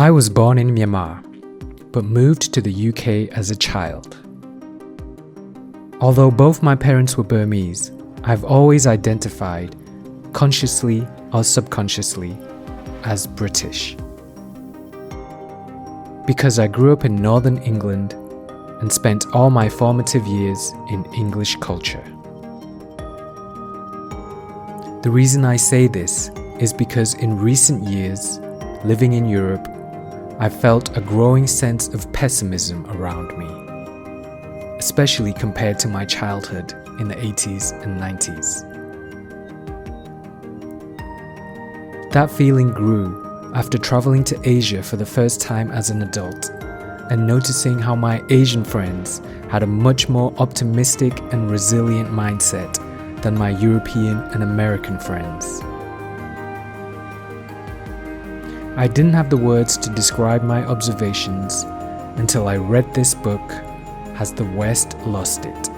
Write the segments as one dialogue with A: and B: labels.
A: I was born in Myanmar, but moved to the UK as a child. Although both my parents were Burmese, I've always identified, consciously or subconsciously, as British. Because I grew up in northern England and spent all my formative years in English culture. The reason I say this is because in recent years, living in Europe, I've felt a growing sense of pessimism around me, especially compared to my childhood in the 80s and 90s. That feeling grew after traveling to Asia for the first time as an adult and noticing how my Asian friends had a much more optimistic and resilient mindset than my European and American friends. I didn't have the words to describe my observations until I read this book, Has the West Lost It?,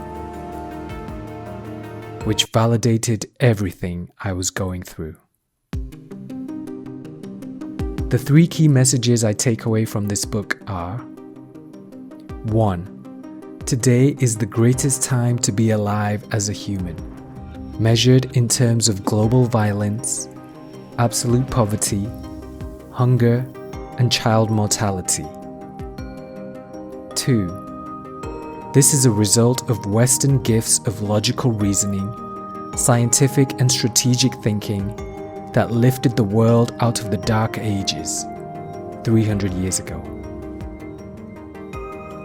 A: which validated everything I was going through. The three key messages I take away from this book are: 1. Today is the greatest time to be alive as a human, measured in terms of global violence, absolute poverty, hunger, and child mortality. 2. This is a result of Western gifts of logical reasoning, scientific and strategic thinking that lifted the world out of the Dark Ages 300 years ago.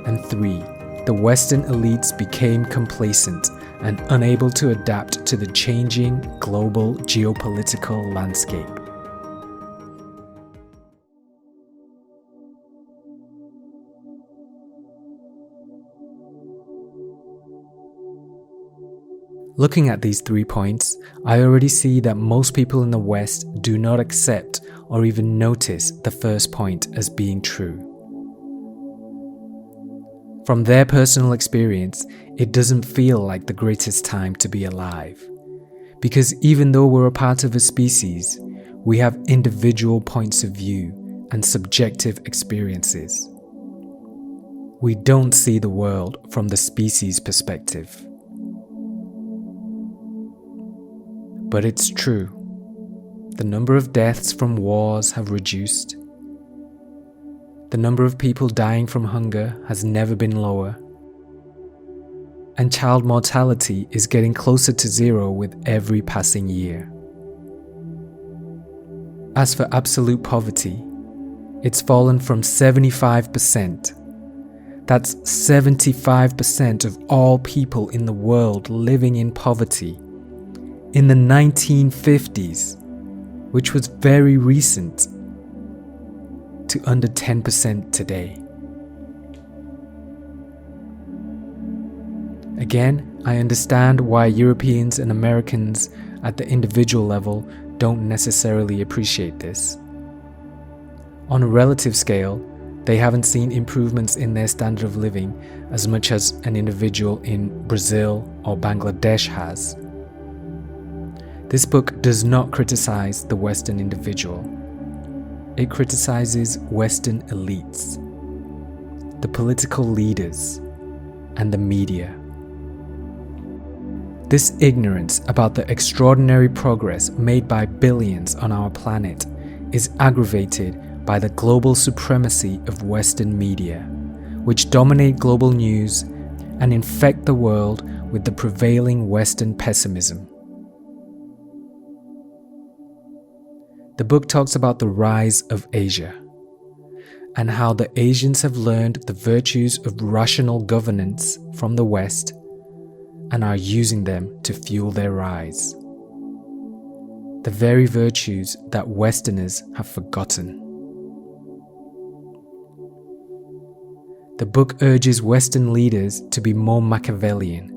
A: And 3. The Western elites became complacent and unable to adapt to the changing global geopolitical landscape. Looking at these 3 points, I already see that most people in the West do not accept or even notice the first point as being true. From their personal experience, it doesn't feel like the greatest time to be alive. Because even though we're a part of a species, we have individual points of view and subjective experiences. We don't see the world from the species perspective. But it's true. The number of deaths from wars have reduced. The number of people dying from hunger has never been lower. And child mortality is getting closer to zero with every passing year. As for absolute poverty, it's fallen from 75%. That's 75% of all people in the world living in poverty in the 1950s, which was very recent, to under 10% today. Again, I understand why Europeans and Americans at the individual level don't necessarily appreciate this. On a relative scale, they haven't seen improvements in their standard of living as much as an individual in Brazil or Bangladesh has. This book does not criticize the Western individual. It criticizes Western elites, the political leaders, and the media. This ignorance about the extraordinary progress made by billions on our planet is aggravated by the global supremacy of Western media, which dominate global news and infect the world with the prevailing Western pessimism. The book talks about the rise of Asia and how the Asians have learned the virtues of rational governance from the West and are using them to fuel their rise. The very virtues that Westerners have forgotten. The book urges Western leaders to be more Machiavellian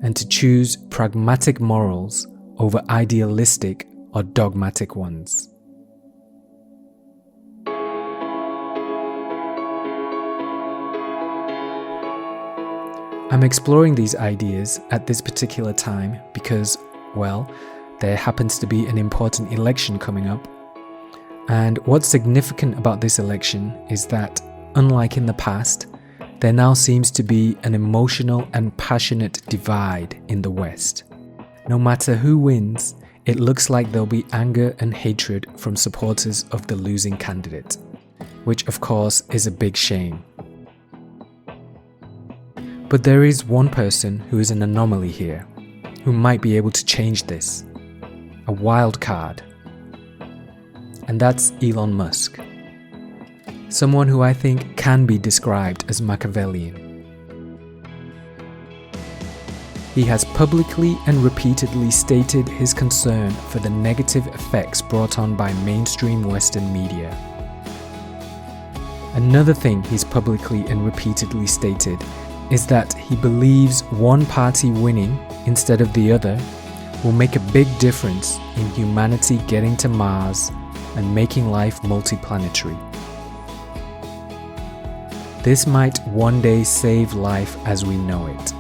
A: and to choose pragmatic morals over idealistic or dogmatic ones. I'm exploring these ideas at this particular time because, well, there happens to be an important election coming up, And what's significant about this election is that, unlike in the past, there now seems to be an emotional and passionate divide in the West. No matter who wins, it looks like there'll be anger and hatred from supporters of the losing candidate, which of course is a big shame. But there is one person who is an anomaly here, who might be able to change this. A wild card. And that's Elon Musk. Someone who I think can be described as Machiavellian. He has publicly and repeatedly stated his concern for the negative effects brought on by mainstream Western media. Another thing he's publicly and repeatedly stated is that he believes one party winning instead of the other will make a big difference in humanity getting to Mars and making life multiplanetary. This might one day save life as we know it.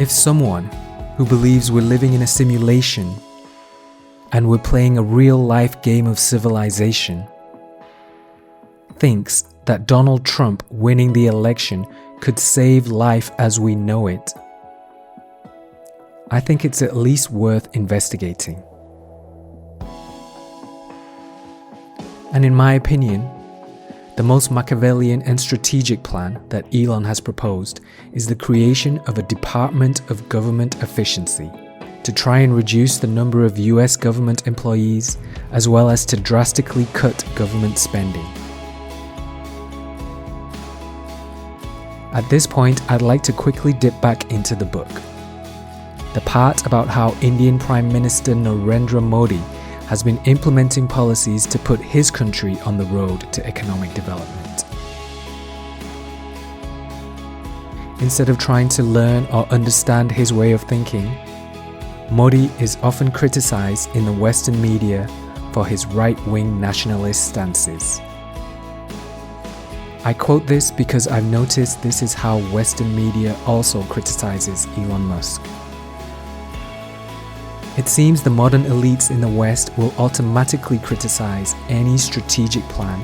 A: If someone who believes we're living in a simulation and we're playing a real-life game of civilization thinks that Donald Trump winning the election could save life as we know it, I think it's at least worth investigating. And in my opinion, the most Machiavellian and strategic plan that Elon has proposed is the creation of a Department of Government Efficiency to try and reduce the number of US government employees as well as to drastically cut government spending. At this point, I'd like to quickly dip back into the book. The part about how Indian Prime Minister Narendra Modi has been implementing policies to put his country on the road to economic development. Instead of trying to learn or understand his way of thinking, Modi is often criticized in the Western media for his right-wing nationalist stances. I quote this because I've noticed this is how Western media also criticizes Elon Musk. It seems the modern elites in the West will automatically criticize any strategic plan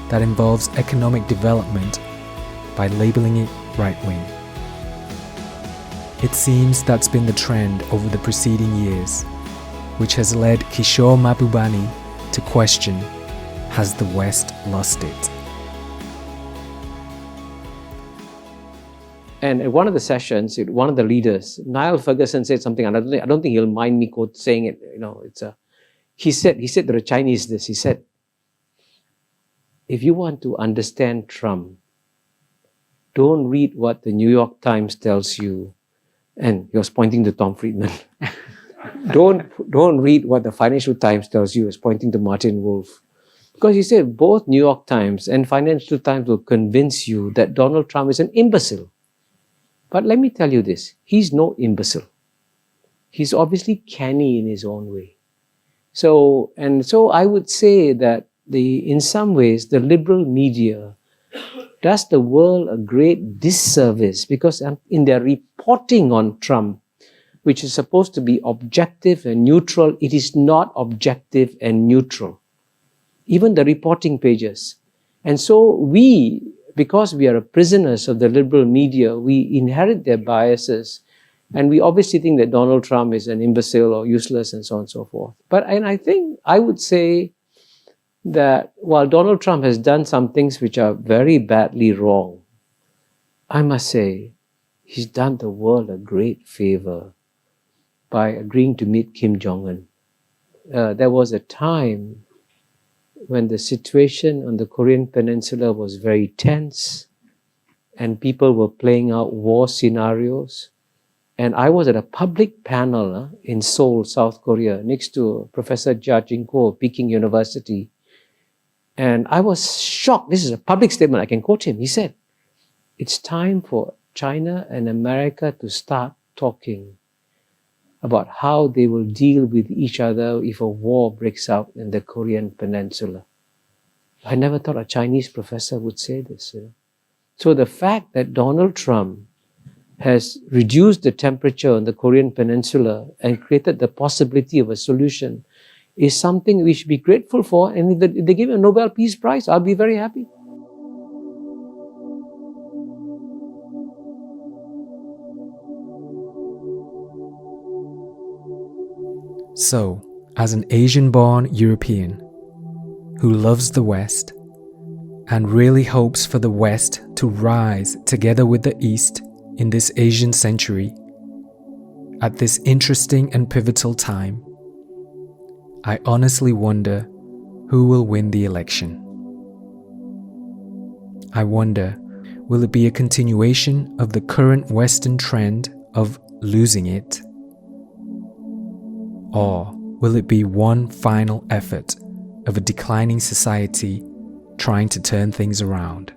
A: that involves economic development by labeling it right-wing. It seems that's been the trend over the preceding years, which has led Kishore Mahbubani to question, has the West lost it?
B: And at one of the sessions, one of the leaders, Niall Ferguson, said something, and I don't think he'll mind me saying it. He said to the Chinese this. He said, if you want to understand Trump, don't read what the New York Times tells you. And he was pointing to Tom Friedman. Don't read what the Financial Times tells you. He was pointing to Martin Wolf. Because he said both New York Times and Financial Times will convince you that Donald Trump is an imbecile. But let me tell you this, he's no imbecile. He's obviously canny in his own way. So I would say that in some ways, the liberal media does the world a great disservice because in their reporting on Trump, which is supposed to be objective and neutral, it is not objective and neutral. Even the reporting pages. And so because we are prisoners of the liberal media, we inherit their biases. And we obviously think that Donald Trump is an imbecile or useless and so on and so forth. And I think I would say that while Donald Trump has done some things which are very badly wrong, I must say he's done the world a great favor by agreeing to meet Kim Jong-un. There was a time when the situation on the Korean Peninsula was very tense and people were playing out war scenarios. And I was at a public panel in Seoul, South Korea, next to Professor Jia Jingko of Peking University. And I was shocked. This is a public statement. I can quote him. He said, it's time for China and America to start talking about how they will deal with each other if a war breaks out in the Korean Peninsula. I never thought a Chinese professor would say this. So the fact that Donald Trump has reduced the temperature on the Korean Peninsula and created the possibility of a solution is something we should be grateful for. And if they give a Nobel Peace Prize, I'll be very happy.
A: So, as an Asian-born European who loves the West and really hopes for the West to rise together with the East in this Asian century, at this interesting and pivotal time, I honestly wonder who will win the election. I wonder, will it be a continuation of the current Western trend of losing it? Or will it be one final effort of a declining society trying to turn things around?